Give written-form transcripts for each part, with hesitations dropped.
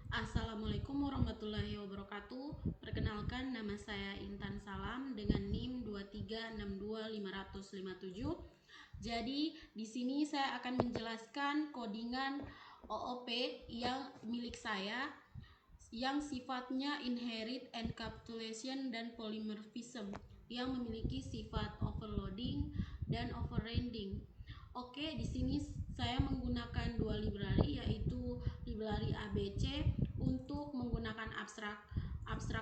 Assalamualaikum warahmatullahi wabarakatuh. Perkenalkan, nama saya Intan Salam dengan NIM 2362557. Jadi, di sini saya akan menjelaskan codingan OOP yang milik saya yang sifatnya inherit, encapsulation, dan polymorphism yang memiliki sifat overloading dan overriding. Oke, di sini saya menggunakan dua library, yaitu library ABC untuk menggunakan abstrak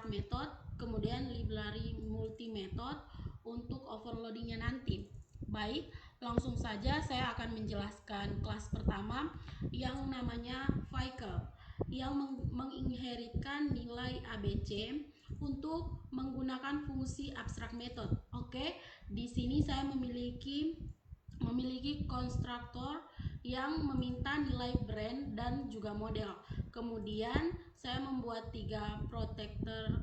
method, kemudian library multi method untuk overloadingnya nanti. Baik, langsung saja saya akan menjelaskan kelas pertama yang namanya vehicle yang menginheritkan nilai ABC untuk menggunakan fungsi abstrak method. Oke, di sini saya memiliki konstruktor yang meminta nilai brand dan juga model. Kemudian saya membuat 3 protector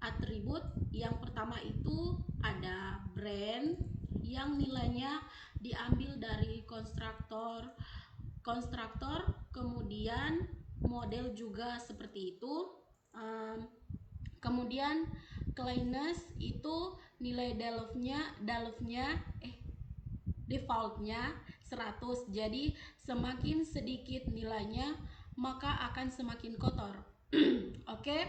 atribut. Yang pertama itu ada brand yang nilainya diambil dari konstruktor, kemudian model juga seperti itu. Kemudian cleanness itu nilai defaultnya 100. Jadi semakin sedikit nilainya maka akan semakin kotor. Oke.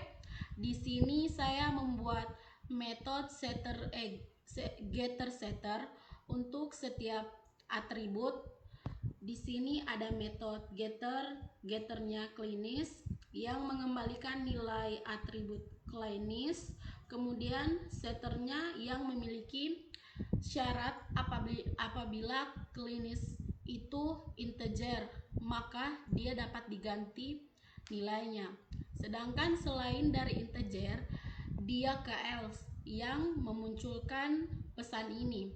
Di sini saya membuat metode getter setter untuk setiap atribut. Di sini ada metode getternya cleanness yang mengembalikan nilai atribut cleanness, kemudian setternya yang memiliki syarat apabila cleanness itu integer maka dia dapat diganti nilainya. Sedangkan selain dari integer, dia ke else yang memunculkan pesan ini.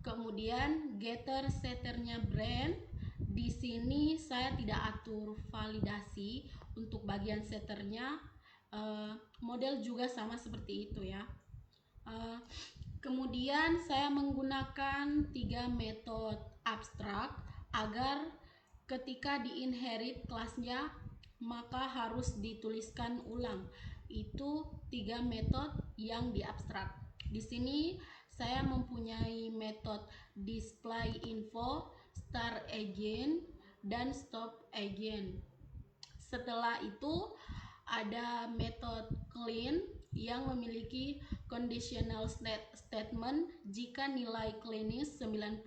Kemudian getter setternya brand, di sini saya tidak atur validasi untuk bagian setternya. Model juga sama seperti itu ya. Kemudian saya menggunakan 3 metode abstrak agar ketika diinherit kelasnya maka harus dituliskan ulang. Itu 3 metode yang diabstrak. Di sini saya mempunyai metode display info, start again, dan stop again. Setelah itu ada metode clean yang memiliki conditional statement jika nilai cleanness 90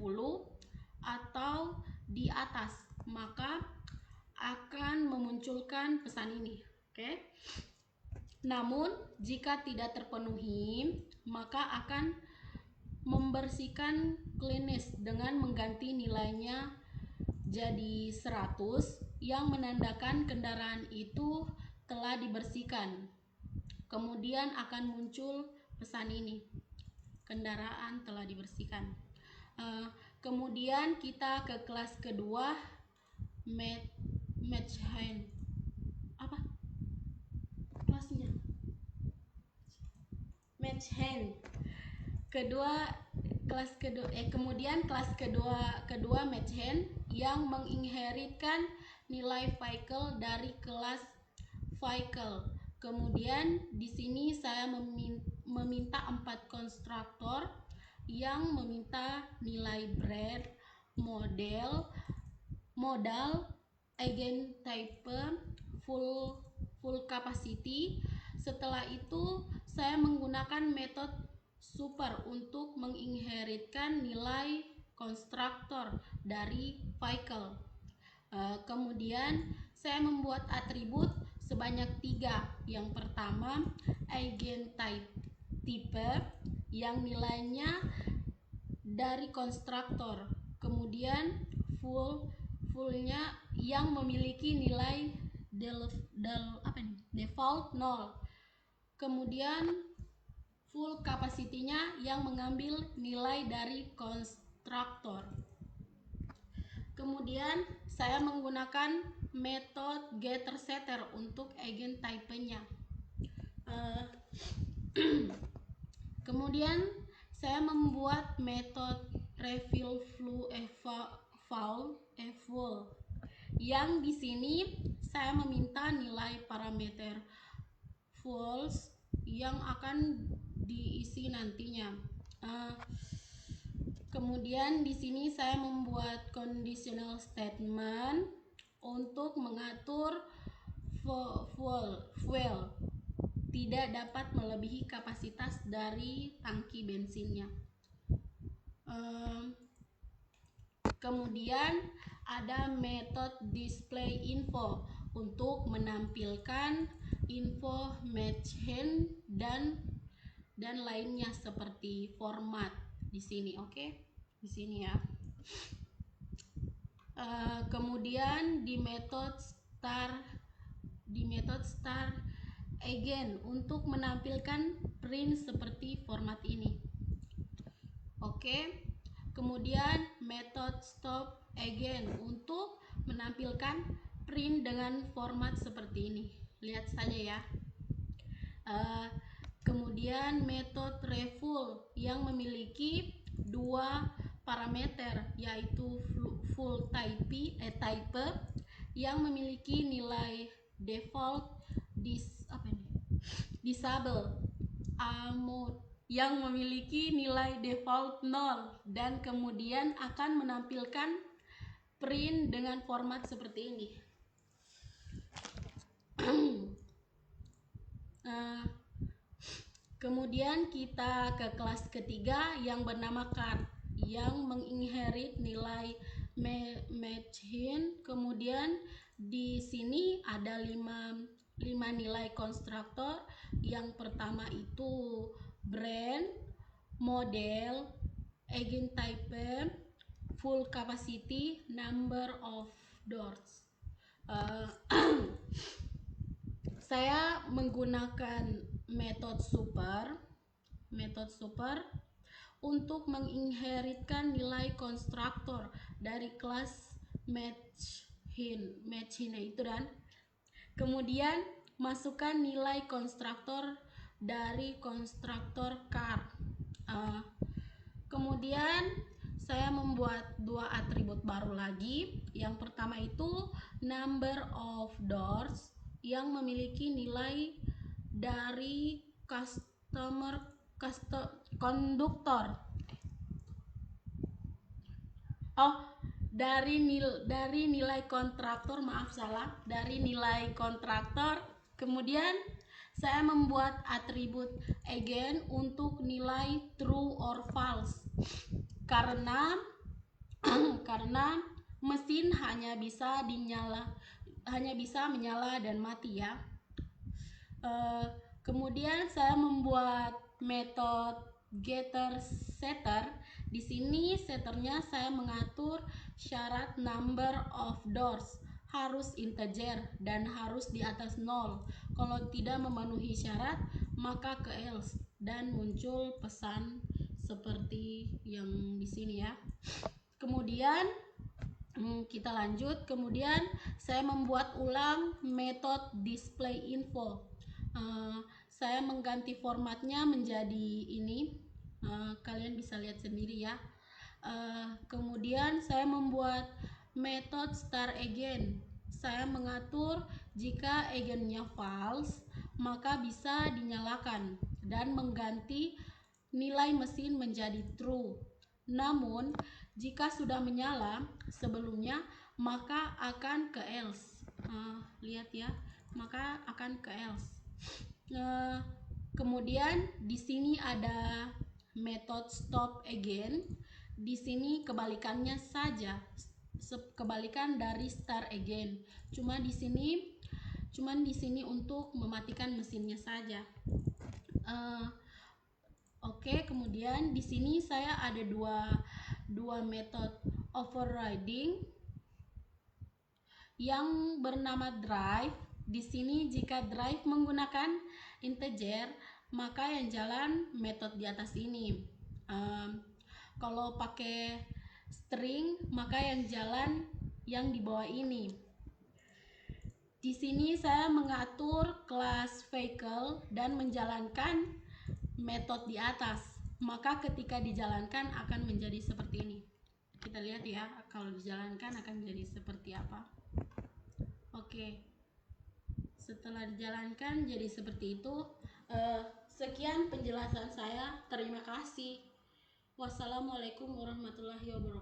atau di atas maka akan memunculkan pesan ini. Oke. Namun jika tidak terpenuhi maka akan membersihkan cleanness dengan mengganti nilainya jadi 100 yang menandakan kendaraan itu telah dibersihkan. Kemudian akan muncul pesan ini, kendaraan telah dibersihkan. Kemudian kita ke kelas kedua, match hand. Apa kelasnya? Match hand. Kemudian kelas kedua match hand yang menginheritkan nilai vehicle dari kelas vehicle. Kemudian di sini saya meminta 4 konstruktor yang meminta nilai brand, modal, agent type, full capacity. Setelah itu saya menggunakan metode super untuk menginheritkan nilai konstruktor dari vehicle. Kemudian saya membuat atribut sebanyak 3. Yang pertama agent type yang nilainya dari konstruktor, kemudian fullnya yang memiliki nilai default 0, kemudian full capacity-nya yang mengambil nilai dari konstruktor. Kemudian saya menggunakan metode getter setter untuk agent type-nya. Kemudian saya membuat metode refill flow eval yang di sini saya meminta nilai parameter false yang akan diisi nantinya. Kemudian di sini saya membuat conditional statement untuk mengatur fuel tidak dapat melebihi kapasitas dari tangki bensinnya. Kemudian ada metode display info untuk menampilkan info machine dan lainnya seperti format di sini. Oke, di sini ya. Kemudian di metode start again untuk menampilkan print seperti format ini. Oke. Kemudian metode stop again untuk menampilkan print dengan format seperti ini. Lihat saja ya. Kemudian metode refull yang memiliki dua parameter, yaitu full type yang memiliki nilai default disable mode yang memiliki nilai default 0 dan kemudian akan menampilkan print dengan format seperti ini. Kemudian kita ke kelas ketiga yang bernama card yang menginherit nilai machine. Kemudian di sini ada 5 nilai konstruktor. Yang pertama itu brand, model, agent type, full capacity, number of doors. Saya menggunakan metode super untuk menginheritkan nilai konstruktor dari kelas machine itu, dan kemudian masukkan nilai konstruktor dari konstruktor car. Kemudian saya membuat dua atribut baru lagi. Yang pertama itu number of doors yang memiliki nilai dari konduktor. Dari nilai kontraktor, dari nilai kontraktor. Kemudian saya membuat atribut again untuk nilai true or false karena mesin hanya bisa menyala dan mati ya. Kemudian saya membuat metode getter setter. Di sini setternya saya mengatur syarat number of doors harus integer dan harus di atas 0. Kalau tidak memenuhi syarat maka ke else dan muncul pesan seperti yang di sini ya. Kemudian kita lanjut. Kemudian saya membuat ulang metode display info. Saya mengganti formatnya menjadi ini. Kalian bisa lihat sendiri ya. Kemudian saya membuat metode start again. Saya mengatur jika agennya false maka bisa dinyalakan dan mengganti nilai mesin menjadi true. Namun jika sudah menyala sebelumnya maka akan ke else. Lihat ya, maka akan ke else. Kemudian di sini ada metode stop again. Di sini kebalikannya saja, kebalikan dari start again. Cuman di sini untuk mematikan mesinnya saja. Oke, kemudian di sini saya ada dua metode overriding yang bernama drive. Di sini jika drive menggunakan integer maka yang jalan metode di atas ini. Kalau pakai string maka yang jalan yang di bawah ini. Di sini saya mengatur kelas vehicle dan menjalankan metode di atas. Maka ketika dijalankan akan menjadi seperti ini. Kita lihat ya, kalau dijalankan akan menjadi seperti apa. Oke. setelah dijalankan jadi seperti itu. Sekian penjelasan saya. Terima kasih. Wassalamualaikum warahmatullahi wabarakatuh.